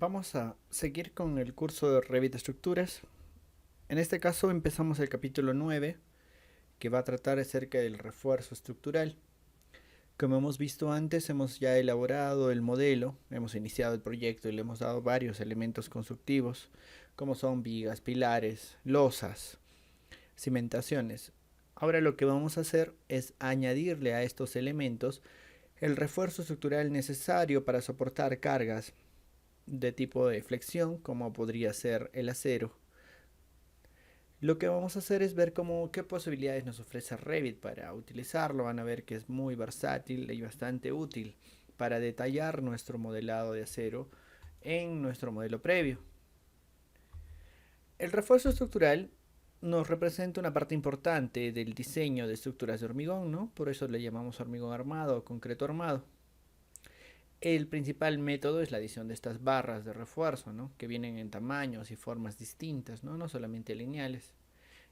Vamos a seguir con el curso de Revit Estructuras. En este caso empezamos el capítulo 9, que va a tratar acerca del refuerzo estructural. Como hemos visto antes, hemos ya elaborado el modelo, hemos iniciado el proyecto y le hemos dado varios elementos constructivos, como son vigas, pilares, losas, cimentaciones. Ahora lo que vamos a hacer es añadirle a estos elementos el refuerzo estructural necesario para soportar cargas de tipo de flexión, como podría ser el acero. Lo que vamos a hacer es ver qué posibilidades nos ofrece Revit para utilizarlo. Van a ver que es muy versátil y bastante útil para detallar nuestro modelado de acero en nuestro modelo previo. El refuerzo estructural nos representa una parte importante del diseño de estructuras de hormigón, ¿no? Por eso le llamamos hormigón armado o concreto armado. El principal método es la adición de estas barras de refuerzo, ¿no? Que vienen en tamaños y formas distintas, ¿no? No solamente lineales.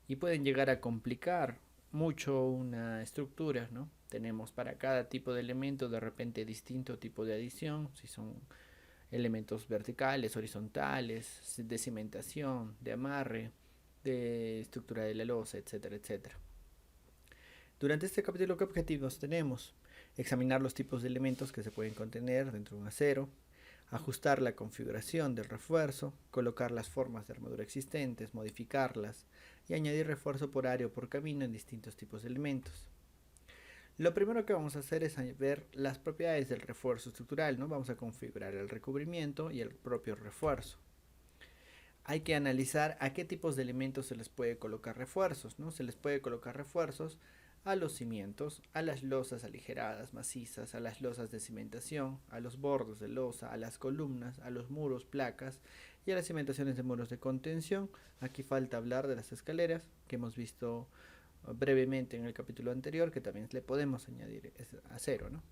Y pueden llegar a complicar mucho una estructura, ¿no? Tenemos para cada tipo de elemento de repente distinto tipo de adición, si son elementos verticales, horizontales, de cimentación, de amarre, de estructura de la losa, etcétera, etcétera. Durante este capítulo, ¿qué objetivos tenemos? Examinar los tipos de elementos que se pueden contener dentro de un acero, ajustar la configuración del refuerzo, colocar las formas de armadura existentes, modificarlas y añadir refuerzo por área o por camino en distintos tipos de elementos. Lo primero que vamos a hacer es ver las propiedades del refuerzo estructural, ¿no? Vamos a configurar el recubrimiento y el propio refuerzo. Hay que analizar a qué tipos de elementos se les puede colocar refuerzos, ¿no? Se les puede colocar refuerzos a los cimientos, a las losas aligeradas, macizas, a las losas de cimentación, a los bordos de losa, a las columnas, a los muros, placas y a las cimentaciones de muros de contención. Aquí falta hablar de las escaleras, que hemos visto brevemente en el capítulo anterior, que también le podemos añadir acero, ¿no?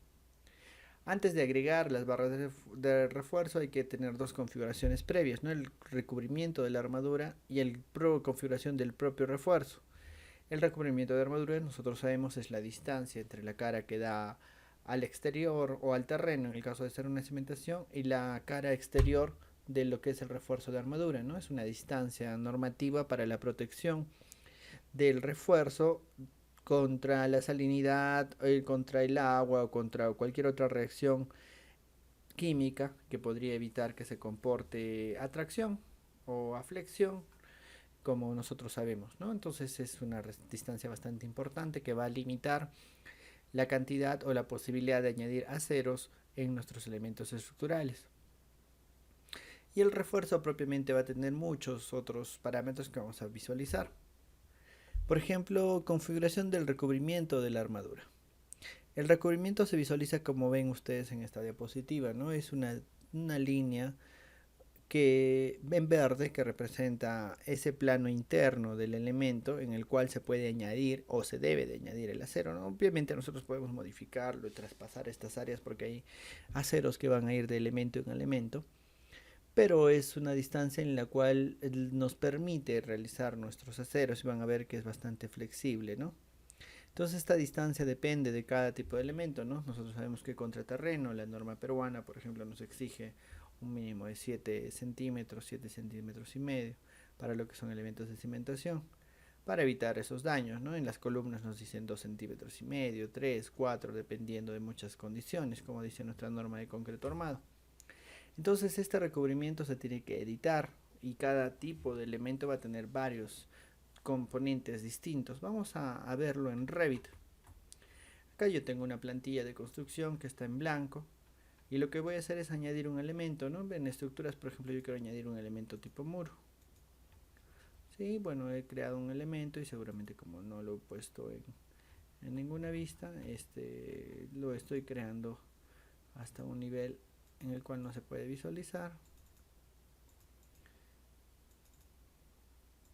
Antes de agregar las barras de refuerzo hay que tener dos configuraciones previas, ¿no? El recubrimiento de la armadura y la configuración del propio refuerzo. El recubrimiento de armadura, nosotros sabemos, es la distancia entre la cara que da al exterior o al terreno, en el caso de ser una cimentación, y la cara exterior de lo que es el refuerzo de armadura, ¿no? Es una distancia normativa para la protección del refuerzo contra la salinidad, contra el agua o contra cualquier otra reacción química que podría evitar que se comporte atracción o aflexión, como nosotros sabemos, ¿no? Entonces es una distancia bastante importante que va a limitar la cantidad o la posibilidad de añadir aceros en nuestros elementos estructurales. Y el refuerzo propiamente va a tener muchos otros parámetros que vamos a visualizar. Por ejemplo, configuración del recubrimiento de la armadura. El recubrimiento se visualiza como ven ustedes en esta diapositiva, ¿no? Es una línea que en verde que representa ese plano interno del elemento en el cual se puede añadir o se debe de añadir el acero, ¿no? Obviamente nosotros podemos modificarlo y traspasar estas áreas porque hay aceros que van a ir de elemento en elemento, pero es una distancia en la cual nos permite realizar nuestros aceros y van a ver que es bastante flexible, ¿no? Entonces esta distancia depende de cada tipo de elemento, ¿no? Nosotros sabemos que contra terreno, la norma peruana, por ejemplo, nos exige un mínimo de 7 centímetros, 7 centímetros y medio para lo que son elementos de cimentación, para evitar esos daños, ¿no? En las columnas nos dicen 2 centímetros y medio, 3, 4, dependiendo de muchas condiciones, como dice nuestra norma de concreto armado. Entonces este recubrimiento se tiene que editar y cada tipo de elemento va a tener varios componentes distintos. Vamos a verlo en Revit. Acá yo tengo una plantilla de construcción que está en blanco y lo que voy a hacer es añadir un elemento, ¿no? En estructuras, por ejemplo, yo quiero añadir un elemento tipo muro. Sí, bueno, he creado un elemento y seguramente como no lo he puesto en ninguna vista, lo estoy creando hasta un nivel en el cual no se puede visualizar.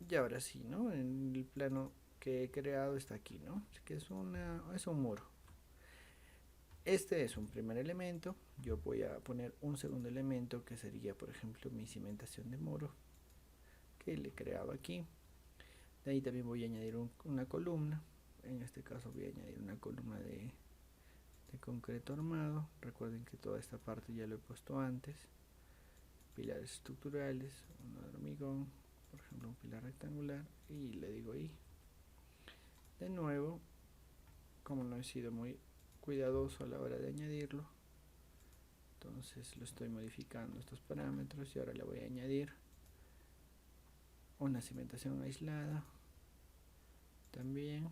Y ahora sí, ¿no? En el plano que he creado está aquí, ¿no? Así que es un muro. Este es un primer elemento. Yo voy a poner un segundo elemento que sería, por ejemplo, mi cimentación de muro que le he creado aquí. De ahí también voy a añadir una columna. En este caso voy a añadir una columna de concreto armado. Recuerden que toda esta parte ya lo he puesto antes. pilares estructurales, uno de hormigón, por ejemplo un pilar rectangular, y le digo ahí. De nuevo, como no he sido muy cuidadoso a la hora de añadirlo, entonces lo estoy modificando estos parámetros y ahora le voy a añadir una cimentación aislada también,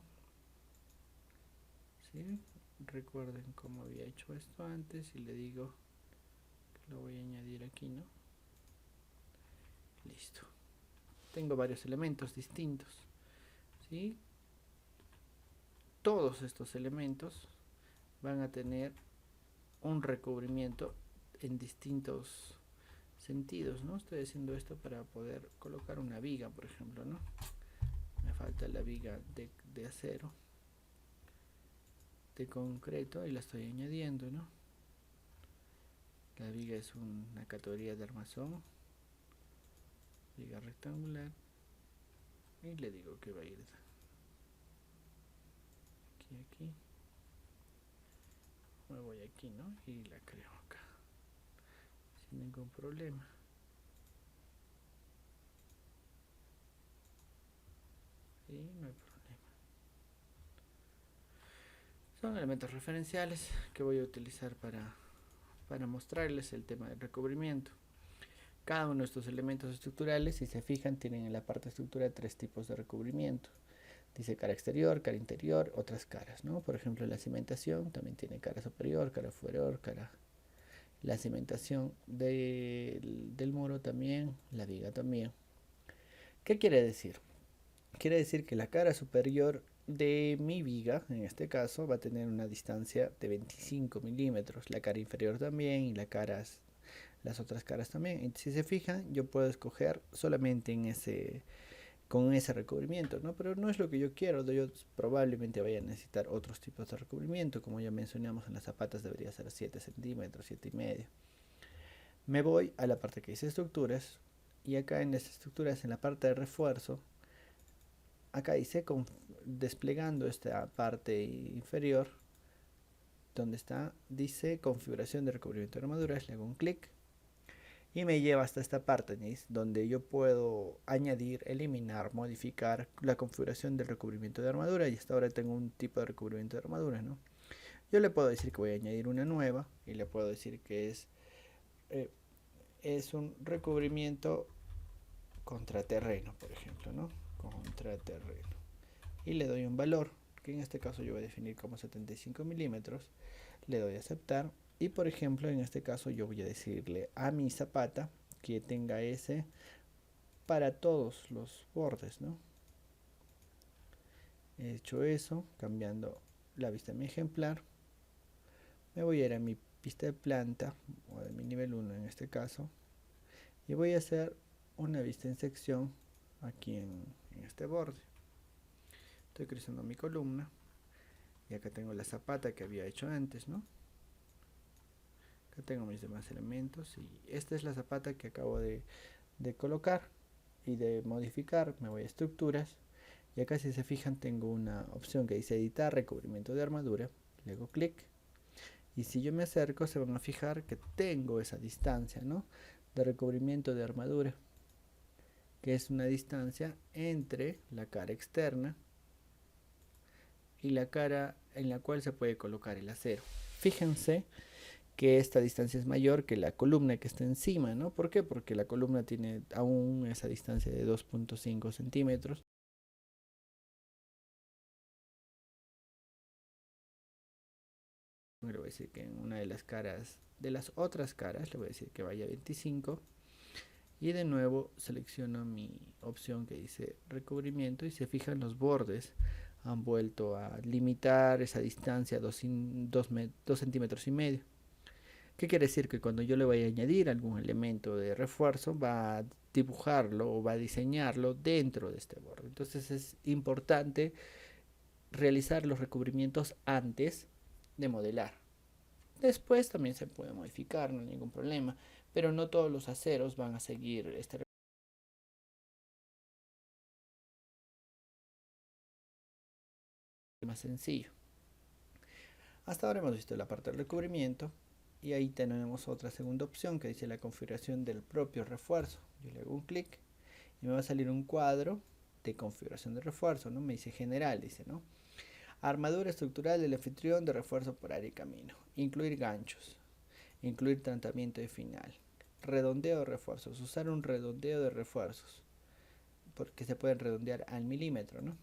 ¿sí? Recuerden cómo había hecho esto antes y le digo que lo voy a añadir aquí, ¿no? Listo. Tengo varios elementos distintos, ¿sí? Todos estos elementos van a tener un recubrimiento en distintos sentidos, ¿no? Estoy haciendo esto para poder colocar una viga, por ejemplo, ¿no? Me falta la viga de acero, de concreto, y la estoy añadiendo, ¿no? La viga es una categoría de armazón, viga rectangular, y le digo que va a ir aquí, me voy aquí, ¿no? Y la creo acá, sin ningún problema. Y no hay problema. Son elementos referenciales que voy a utilizar para mostrarles el tema del recubrimiento. Cada uno de estos elementos estructurales, si se fijan, tienen en la parte estructural tres tipos de recubrimiento. Dice cara exterior, cara interior, otras caras, ¿no? Por ejemplo, la cimentación también tiene cara superior, cara inferior, cara... La cimentación del muro también, la viga también. ¿Qué quiere decir? Quiere decir que la cara superior de mi viga, en este caso, va a tener una distancia de 25 milímetros. La cara inferior también y las otras caras también. Y si se fijan, yo puedo escoger solamente con ese recubrimiento, ¿no? Pero no es lo que yo quiero. Yo probablemente vaya a necesitar otros tipos de recubrimiento. Como ya mencionamos, en las zapatas debería ser 7 centímetros, 7,5. Me voy a la parte que dice estructuras. Y acá en las estructuras, en la parte de refuerzo, acá dice desplegando esta parte inferior, donde está, dice configuración de recubrimiento de armaduras, le hago un clic y me lleva hasta esta parte, ¿nis? Donde yo puedo añadir, eliminar, modificar la configuración del recubrimiento de armadura, y hasta ahora tengo un tipo de recubrimiento de armadura, ¿no? Yo le puedo decir que voy a añadir una nueva y le puedo decir que eh, es un recubrimiento contra terreno, por ejemplo, ¿no? Contra terreno. Y le doy un valor, que en este caso yo voy a definir como 75 milímetros. Le doy a aceptar. Y por ejemplo, en este caso yo voy a decirle a mi zapata que tenga ese para todos los bordes, ¿no? He hecho eso, cambiando la vista de mi ejemplar. Me voy a ir a mi pista de planta, o de mi nivel 1 en este caso. Y voy a hacer una vista en sección aquí en este borde. Estoy cruzando mi columna. Y acá tengo la zapata que había hecho antes, ¿no? Acá tengo mis demás elementos y esta es la zapata que acabo de colocar y de modificar. Me voy a estructuras y acá, si se fijan, tengo una opción que dice editar recubrimiento de armadura. Le hago clic y si yo me acerco se van a fijar que tengo esa distancia, ¿no? De recubrimiento de armadura, que es una distancia entre la cara externa y la cara en la cual se puede colocar el acero. Fíjense que esta distancia es mayor que la columna que está encima, ¿no? ¿Por qué? Porque la columna tiene aún esa distancia de 2,5 centímetros. Le voy a decir que en una de las caras, de las otras caras, le voy a decir que vaya a 25. Y de nuevo selecciono mi opción que dice recubrimiento y se fijan los bordes. Han vuelto a limitar esa distancia a 2 centímetros y medio. ¿Qué quiere decir? Que cuando yo le voy a añadir algún elemento de refuerzo, va a dibujarlo o va a diseñarlo dentro de este borde. Entonces es importante realizar los recubrimientos antes de modelar. Después también se puede modificar, no hay ningún problema, pero no todos los aceros van a seguir este más sencillo. Hasta ahora hemos visto la parte del recubrimiento. y ahí tenemos otra segunda opción que dice la configuración del propio refuerzo. Yo le hago un clic y me va a salir un cuadro de configuración de refuerzo, ¿no? Me dice general, dice, ¿no? Armadura estructural del anfitrión de refuerzo por área y camino. Incluir ganchos. Incluir tratamiento de final. Redondeo de refuerzos. Usar un redondeo de refuerzos. Porque se pueden redondear al milímetro, ¿no?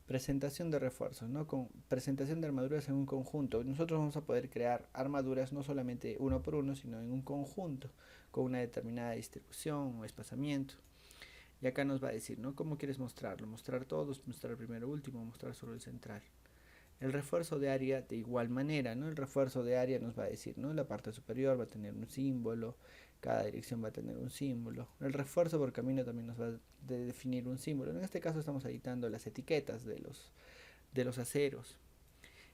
Presentación de refuerzos, ¿no? Con presentación de armaduras en un conjunto. Nosotros vamos a poder crear armaduras no solamente uno por uno, sino en un conjunto, con una determinada distribución o espaciamiento. Y acá nos va a decir, ¿no? ¿Cómo quieres mostrarlo? Mostrar todos, mostrar primero último, mostrar solo el central. El refuerzo de área de igual manera, ¿no? El refuerzo de área nos va a decir, ¿no? La parte superior va a tener un símbolo, cada dirección va a tener un símbolo. El refuerzo por camino también nos va a definir un símbolo. En este caso estamos editando las etiquetas de los aceros.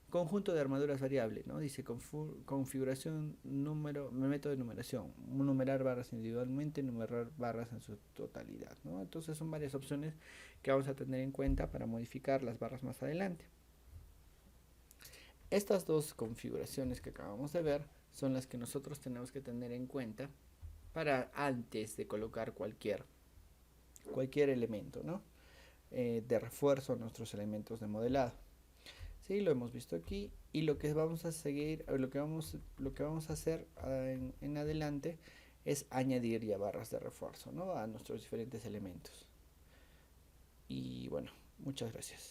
Conjunto de armaduras variable, ¿no? Dice configuración, número, método de numeración. Numerar barras individualmente, numerar barras en su totalidad, ¿no? Entonces son varias opciones que vamos a tener en cuenta para modificar las barras más adelante. Estas dos configuraciones que acabamos de ver son las que nosotros tenemos que tener en cuenta para antes de colocar cualquier elemento, ¿no? De refuerzo a nuestros elementos de modelado. Sí, lo hemos visto aquí y lo que vamos a seguir, lo que vamos a hacer en adelante es añadir ya barras de refuerzo, ¿no? A nuestros diferentes elementos. Y bueno, muchas gracias.